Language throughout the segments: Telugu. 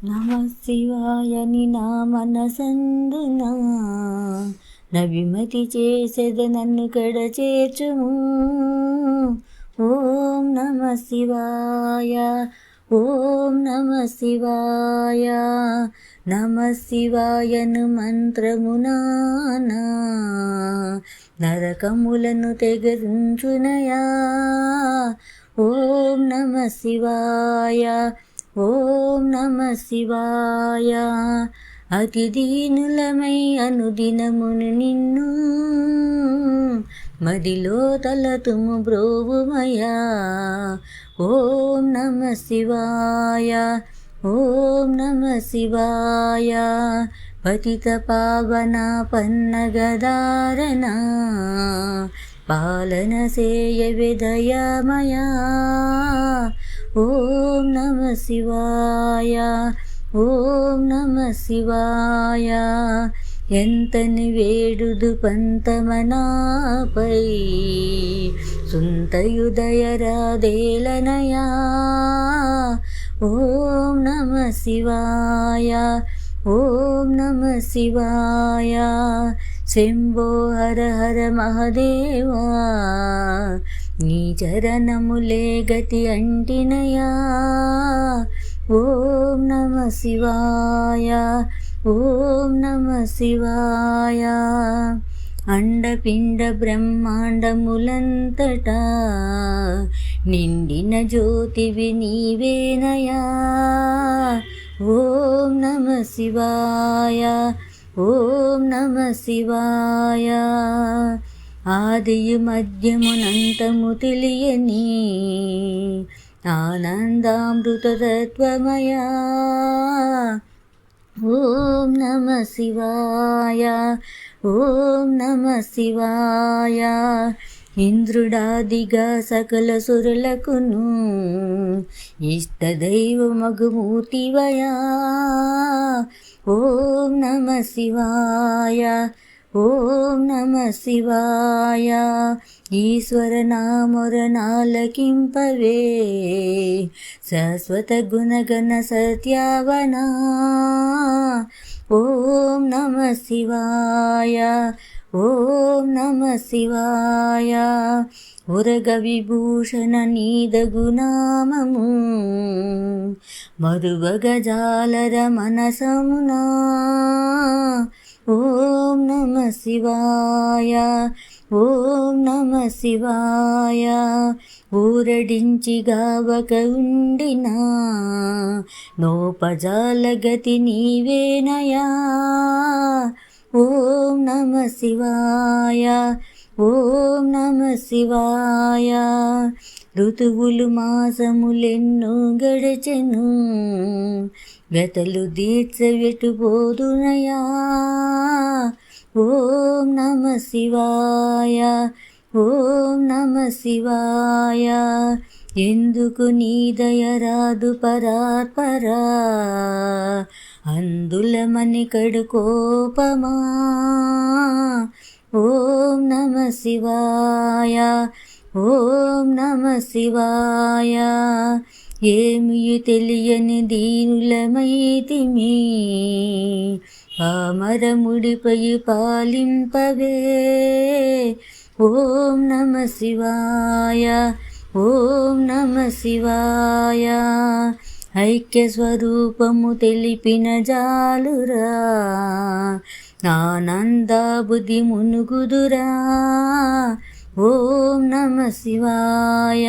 నమ శివాయని నా మనసందున నవిమతి చేసేద నన్ను కడ చేర్చుము. ఓం నమ శివాయ, ఓం నమ శివాయ. నమ శివాయను మంత్రమునానా నరకములను తెగరించునయా. ఓం నమ శివాయ, ఓం నమ శివాయ. అతి దీనులమై అనుదినమును నిన్ను మదిలో తలతుము బ్రోవుమయా. ఓం నమ శివాయ, ఓం నమ శివాయ. పతిత పావన పన్నగదారణ పాలన సేయవే దయామయా. ఓం నమ శివాయ, ఓం నమ శివాయ. ఎంతని వేడుదు పంతమనాపై సుంతయుదయరాదేలనయా. ఓం నమ శివాయ, ఓం నమ శివాయ. శంభో హర హర మహదేవా నీ చరణములే గతి అంటినయా. ఓం నమ శివాయ, ఓం నమ శివాయ. అండపిండ బ్రహ్మాండములంతటా నిండిన జ్యోతివి నీవేనయా. ఓం నమ శివాయ, ఓం నమ శివాయ. ఆదియు మధ్యమునంతము తెలియని ఆనందామృతతత్వమయా. ఓం నమ శివాయ, ఓం నమ శివాయ. ఇంద్రుడాదిగా సకల సురులకును ఇష్టదైవమగుమూర్తివయా. ఓం నమ శివాయ, ఓం నమ శివాయ. ఈశ్వర నామొరనాలకింపవే శాశ్వత గుణగణ సత్యావనా. ఓం నమ శివాయ, ఓం నమ శివాయ. ఉరగ విభూషణ నీదగునామము మరువగజాలర మనసమునా. ఓం నమ శివాయ, ఓం నమ శివాయ. ఊరడించి గావక ఉండినా నోపజాలగతి నీవేనయా. ఓం నమ శివాయ, ఓం నమ శివాయ. ఋతువులు మాసములెన్నో గడచెను వ్యతలు దీర్చవెటుపోదునయా. ఓం నమ శివాయ, ఓం నమ శివాయ. ఎందుకు నీ దయరాదు పరాత్పరా అందులమని కడు కోపమా. ఓం నమ శివాయ, ఓం నమ శివాయ. ఏమీ తెలియని దీనులమైతిమి పామరముడిపై పాలింపవే. ఓం నమ శివాయ, ఓం నమ శివాయ. ఐక్య స్వరూపము తెలిపిన జాలురా ఆనందాబుద్ధి మునుగుదురా. ఓం నమ శివాయ,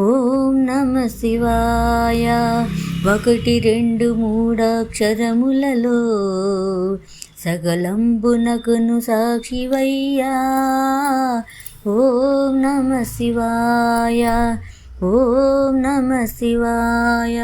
ఓం నమ శివాయ. 1 2 3 అక్షరములలో సకలంబునకును సాక్షివయ్యా. ఓం నమ శివాయ, ఓం నమ శివాయ.